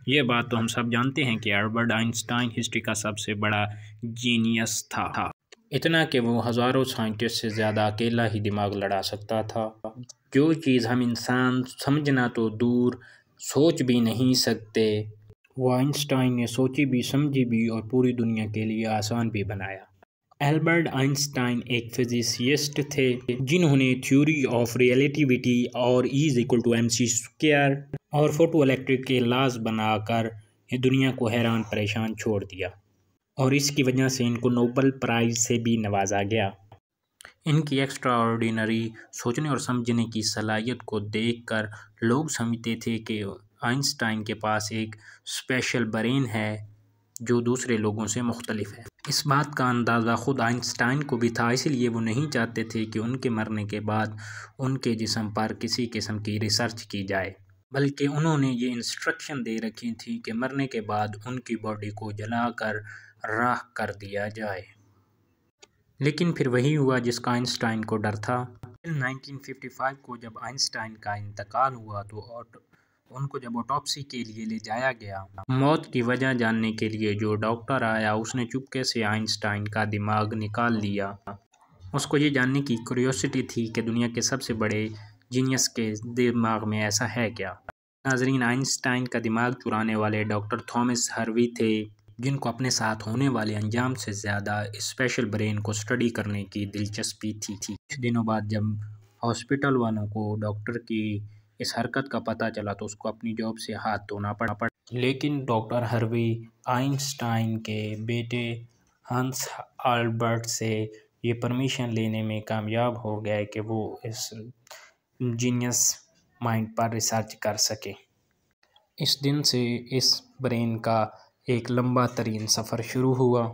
یہ بات تو ہم سب جانتے ہیں کہ البرٹ آئنسٹائن ہسٹری کا سب سے بڑا جینیس تھا، اتنا کہ وہ ہزاروں سائنٹسٹ سے زیادہ اکیلا ہی دماغ لڑا سکتا تھا۔ جو چیز ہم انسان سمجھنا تو دور سوچ بھی نہیں سکتے، وہ آئنسٹائن نے سوچی بھی، سمجھی بھی اور پوری دنیا کے لیے آسان بھی بنایا۔ البرٹ آئنسٹائن ایک فزسسٹ تھے جنہوں نے تھیوری آف ریلیٹیوٹی اور E=mc² اور فوٹو الیکٹرک کے لاز بنا کر دنیا کو حیران پریشان چھوڑ دیا، اور اس کی وجہ سے ان کو نوبل پرائز سے بھی نوازا گیا۔ ان کی ایکسٹرا آرڈینری سوچنے اور سمجھنے کی صلاحیت کو دیکھ کر لوگ سمجھتے تھے کہ آئنسٹائن کے پاس ایک اسپیشل برین ہے جو دوسرے لوگوں سے مختلف ہے۔ اس بات کا اندازہ خود آئنسٹائن کو بھی تھا، اس لیے وہ نہیں چاہتے تھے کہ ان کے مرنے کے بعد ان کے جسم پر کسی قسم کی ریسرچ کی جائے، بلکہ انہوں نے یہ انسٹرکشن دے رکھی تھی کہ مرنے کے بعد ان کی باڈی کو جلا کر راکھ کر دیا جائے۔ لیکن پھر وہی ہوا جس کا آئنسٹائن کو ڈر تھا۔ 1955 کو جب آئنسٹائن کا انتقال ہوا تو ان کو جب آٹوپسی کے لیے لے جایا گیا، موت کی وجہ جاننے کے لیے جو ڈاکٹر آیا اس نے چپکے سے آئنسٹائن کا دماغ نکال لیا۔ اس کو یہ جاننے کی کیوریوسٹی تھی کہ دنیا کے سب سے بڑے جینیس کے دماغ میں ایسا ہے کیا۔ ناظرین، آئنسٹائن کا دماغ چرانے والے ڈاکٹر تھامس ہاروی تھے، جن کو اپنے ساتھ ہونے والے انجام سے زیادہ اسپیشل برین کو اسٹڈی کرنے کی دلچسپی تھی۔ کچھ دنوں بعد جب ہاسپٹل والوں کو ڈاکٹر کی اس حرکت کا پتہ چلا تو اس کو اپنی جاب سے ہاتھ دھونا پڑا۔ لیکن ڈاکٹر ہاروی آئنسٹائن کے بیٹے ہنس البرٹ سے یہ پرمیشن لینے میں کامیاب ہو گئے کہ وہ اس جینیس مائنڈ پر ریسرچ کر سکے۔ اس دن سے اس برین کا ایک لمبا ترین سفر شروع ہوا۔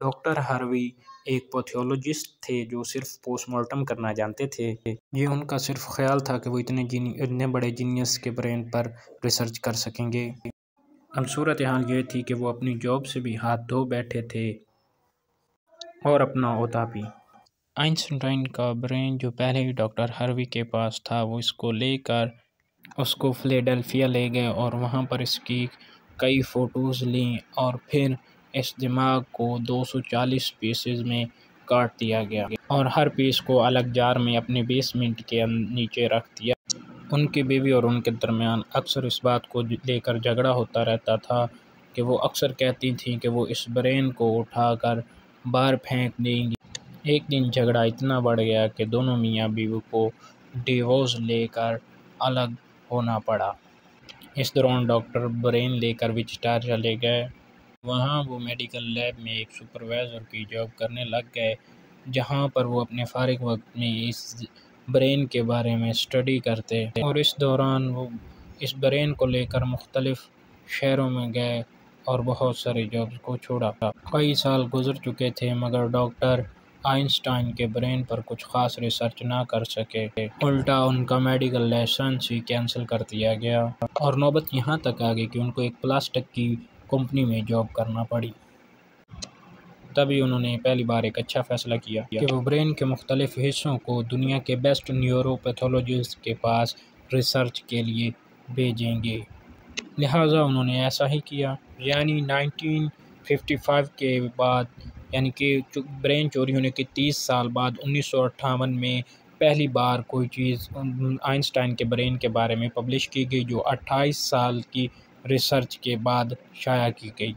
ڈاکٹر ہاروی ایک پیتھولوجسٹ تھے جو صرف پوسٹ مارٹم کرنا جانتے تھے۔ یہ ان کا صرف خیال تھا کہ وہ اتنے بڑے جینیس کے برین پر ریسرچ کر سکیں گے۔ اب صورتحال یہ تھی کہ وہ اپنی جاب سے بھی ہاتھ دھو بیٹھے تھے اور اپنا عہدہ بھی۔ آئنسٹائن کا برین جو پہلے ہی ڈاکٹر ہاروی کے پاس تھا، وہ اس کو لے کر اس کو فلیڈلفیا لے گئے اور وہاں پر اس کی کئی فوٹوز لیں، اور پھر اس دماغ کو 240 پیسز میں کاٹ دیا گیا اور ہر پیس کو الگ جار میں اپنے بیسمنٹ کے نیچے رکھ دیا۔ ان کی بیوی اور ان کے درمیان اکثر اس بات کو لے کر جھگڑا ہوتا رہتا تھا کہ وہ اکثر کہتی تھیں کہ وہ اس برین کو اٹھا کر باہر پھینک دیں گی۔ ایک دن جھگڑا اتنا بڑھ گیا کہ دونوں میاں بیوی کو ڈیورس لے کر الگ ہونا پڑا۔ اس دوران ڈاکٹر برین لے کر وچٹا چلے گئے۔ وہاں وہ میڈیکل لیب میں ایک سپروائزر کی جاب کرنے لگ گئے، جہاں پر وہ اپنے فارغ وقت میں اس برین کے بارے میں اسٹڈی کرتے، اور اس دوران وہ اس برین کو لے کر مختلف شہروں میں گئے اور بہت سارے جابز کو چھوڑا۔ کئی سال گزر چکے تھے مگر ڈاکٹر آئنسٹائن کے برین پر کچھ خاص ریسرچ نہ کر سکے، الٹا ان کا میڈیکل لائسنس ہی کینسل کر دیا گیا، اور نوبت یہاں تک آ گئی کہ ان کو ایک پلاسٹک کی کمپنی میں جاب کرنا پڑی۔ تبھی انہوں نے پہلی بار ایک اچھا فیصلہ کیا کہ وہ برین کے مختلف حصوں کو دنیا کے بیسٹ نیورو پیتھولوجسٹ کے پاس ریسرچ کے لیے بھیجیں گے۔ لہٰذا انہوں نے ایسا ہی کیا۔ یعنی 1955 کے بعد، یعنی کہ برین چوری ہونے کے 30 سال بعد 1958 میں پہلی بار کوئی چیز آئنسٹائن کے برین کے بارے میں پبلش کی گئی، جو 28 سال کی ریسرچ کے بعد شائع کی گئی،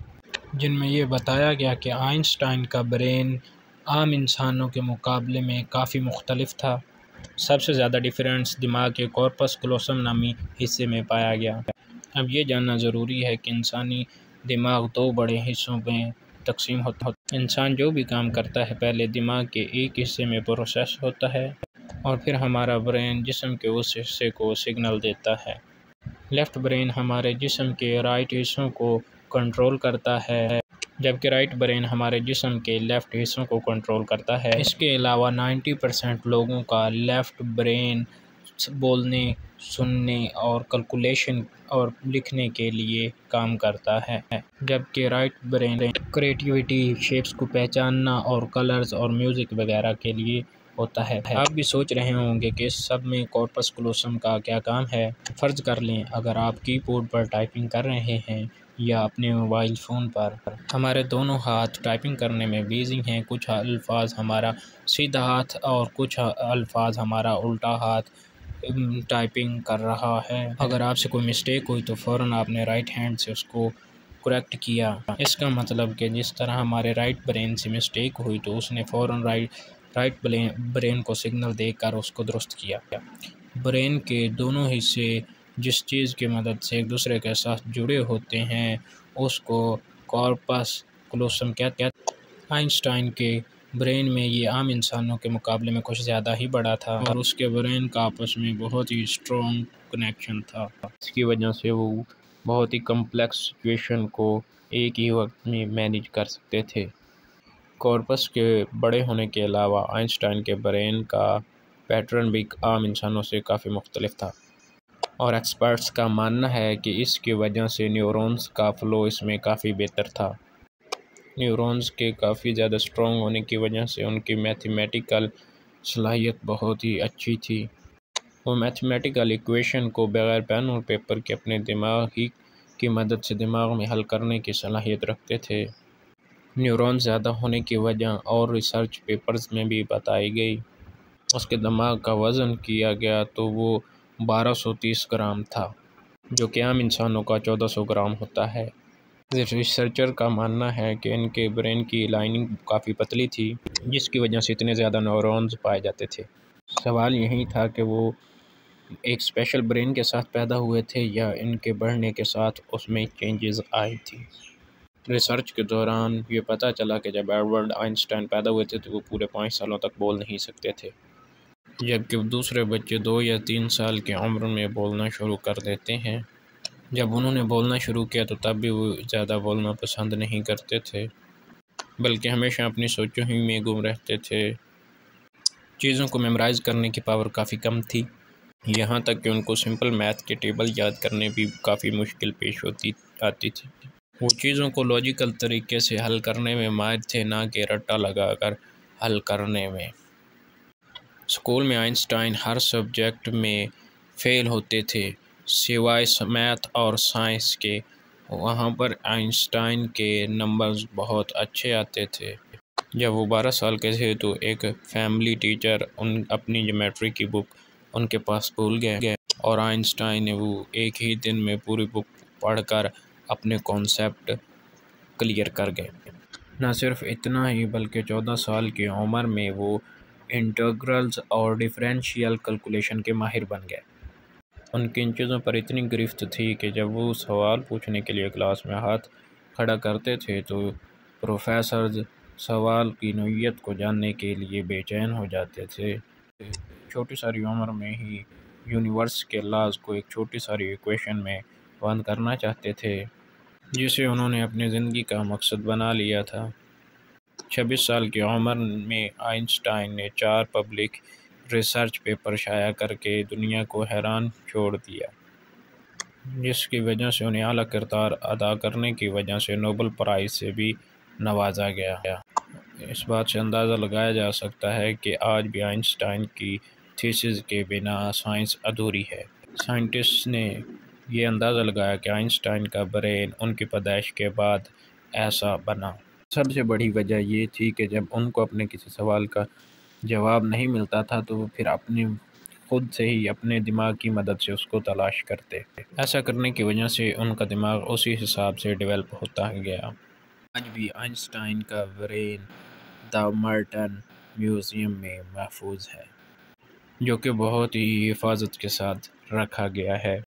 جن میں یہ بتایا گیا کہ آئنسٹائن کا برین عام انسانوں کے مقابلے میں کافی مختلف تھا۔ سب سے زیادہ ڈفرینس دماغ کے کارپس کلوسم نامی حصے میں پایا گیا۔ اب یہ جاننا ضروری ہے کہ انسانی دماغ دو بڑے حصوں میں تقسیم ہوتا ہے۔ انسان جو بھی کام کرتا ہے پہلے دماغ کے ایک حصے میں پروسیس ہوتا ہے اور پھر ہمارا برین جسم کے اس حصے کو سگنل دیتا ہے۔ لیفٹ برین ہمارے جسم کے رائٹ حصوں کو کنٹرول کرتا ہے، جبکہ رائٹ برین ہمارے جسم کے لیفٹ حصوں کو کنٹرول کرتا ہے۔ اس کے علاوہ 90% لوگوں کا لیفٹ برین بولنے، سننے اور کیلکولیشن اور لکھنے کے لیے کام کرتا ہے، جبکہ رائٹ برین کریٹیوٹی، شیپس کو پہچاننا اور کلرز اور میوزک وغیرہ کے لیے ہوتا ہے۔ آپ بھی سوچ رہے ہوں گے کہ اس سب میں کارپس کلوسم کا کیا کام ہے۔ فرض کر لیں اگر آپ کی بورڈ پر ٹائپنگ کر رہے ہیں یا اپنے موبائل فون پر، ہمارے دونوں ہاتھ ٹائپنگ کرنے میں بزی ہیں، کچھ الفاظ ہمارا سیدھا ہاتھ اور کچھ الفاظ ہمارا الٹا ہاتھ ٹائپنگ کر رہا ہے۔ اگر آپ سے کوئی مسٹیک ہوئی تو فوراً آپ نے رائٹ ہینڈ سے اس کو کریکٹ کیا۔ اس کا مطلب کہ جس طرح ہمارے رائٹ برین سے مسٹیک ہوئی تو اس نے فوراً رائٹ برین کو سگنل دے کر اس کو درست کیا۔ برین کے دونوں حصے جس چیز کی مدد سے ایک دوسرے کے ساتھ جڑے ہوتے ہیں اس کو کارپس کلوسم کہتے ہیں۔ آئنسٹائن کے برین میں یہ عام انسانوں کے مقابلے میں کچھ زیادہ ہی بڑا تھا اور اس کے برین کا آپس میں بہت ہی اسٹرانگ کنیکشن تھا۔ اس کی وجہ سے وہ بہت ہی کمپلیکس سچویشن کو ایک ہی وقت میں مینیج کر سکتے تھے۔ کارپس کے بڑے ہونے کے علاوہ آئنسٹائن کے برین کا پیٹرن بھی عام انسانوں سے کافی مختلف تھا، اور ایکسپرٹس کا ماننا ہے کہ اس کی وجہ سے نیورونز کا فلو اس میں کافی بہتر تھا۔ نیورونز کے کافی زیادہ اسٹرانگ ہونے کی وجہ سے ان کی میتھمیٹیکل صلاحیت بہت ہی اچھی تھی۔ وہ میتھمیٹیکل ایکویشن کو بغیر پین اور پیپر کے اپنے دماغ ہی کی مدد سے دماغ میں حل کرنے کی صلاحیت رکھتے تھے۔ نیورون زیادہ ہونے کی وجہ اور ریسرچ پیپرز میں بھی بتائی گئی۔ اس کے دماغ کا وزن کیا گیا تو وہ 1230 گرام تھا، جو کہ عام انسانوں کا 1400 گرام ہوتا ہے۔ ریسرچر کا ماننا ہے کہ ان کے برین کی لائننگ کافی پتلی تھی، جس کی وجہ سے اتنے زیادہ نیورونز پائے جاتے تھے۔ سوال یہی تھا کہ وہ ایک اسپیشل برین کے ساتھ پیدا ہوئے تھے یا ان کے بڑھنے کے ساتھ اس میں چینجز آئی تھی۔ ریسرچ کے دوران یہ پتہ چلا کہ جب البرٹ آئنسٹائن پیدا ہوئے تھے تو وہ پورے 5 سالوں تک بول نہیں سکتے تھے، جبکہ دوسرے بچے 2 یا 3 سال کی عمر میں بولنا شروع کر دیتے ہیں۔ جب انہوں نے بولنا شروع کیا تو تب بھی وہ زیادہ بولنا پسند نہیں کرتے تھے، بلکہ ہمیشہ اپنی سوچوں ہی میں گم رہتے تھے۔ چیزوں کو میمورائز کرنے کی پاور کافی کم تھی، یہاں تک کہ ان کو سمپل میتھ کے ٹیبل یاد کرنے بھی کافی مشکل پیش آتی تھی۔ وہ چیزوں کو لاجیکل طریقے سے حل کرنے میں ماہر تھے، نہ کہ رٹا لگا کر حل کرنے میں۔ اسکول میں آئنسٹائن ہر سبجیکٹ میں فیل ہوتے تھے سوائے میتھ اور سائنس کے۔ وہاں پر آئنسٹائن کے نمبرز بہت اچھے آتے تھے۔ جب وہ 12 سال کے تھے تو ایک فیملی ٹیچر اپنی جیومیٹری کی بک ان کے پاس بھول گئے اور آئنسٹائن نے وہ ایک ہی دن میں پوری بک پڑھ کر اپنے کانسیپٹ کلیئر کر گئے۔ نہ صرف اتنا ہی بلکہ 14 سال کی عمر میں وہ انٹیگرلز اور ڈفرینشیل کیلکولیشن کے ماہر بن گئے۔ ان کی ان چیزوں پر اتنی گرفت تھی کہ جب وہ سوال پوچھنے کے لیے کلاس میں ہاتھ کھڑا کرتے تھے تو پروفیسرز سوال کی نوعیت کو جاننے کے لیے بے چین ہو جاتے تھے۔ چھوٹی ساری عمر میں ہی یونیورس کے لاز کو ایک چھوٹی ساری ایکویشن میں بند کرنا چاہتے تھے، جسے انہوں نے اپنی زندگی کا مقصد بنا لیا تھا۔ 26 سال کی عمر میں آئنسٹائن نے 4 پبلک ریسرچ پیپر شائع کر کے دنیا کو حیران چھوڑ دیا، جس کی وجہ سے انہیں اعلیٰ کردار ادا کرنے کی وجہ سے نوبل پرائز سے بھی نوازا گیا۔ اس بات سے اندازہ لگایا جا سکتا ہے کہ آج بھی آئنسٹائن کی تھیسز کے بنا سائنس ادھوری ہے۔ سائنٹسٹ نے یہ اندازہ لگایا کہ آئنسٹائن کا برین ان کی پیدائش کے بعد ایسا بنا۔ سب سے بڑی وجہ یہ تھی کہ جب ان کو اپنے کسی سوال کا جواب نہیں ملتا تھا تو وہ پھر خود سے ہی اپنے دماغ کی مدد سے اس کو تلاش کرتے۔ ایسا کرنے کی وجہ سے ان کا دماغ اسی حساب سے ڈیولپ ہوتا گیا۔ آج بھی آئنسٹائن کا برین دی مرٹن میوزیم میں محفوظ ہے، جو کہ بہت ہی حفاظت کے ساتھ رکھا گیا ہے۔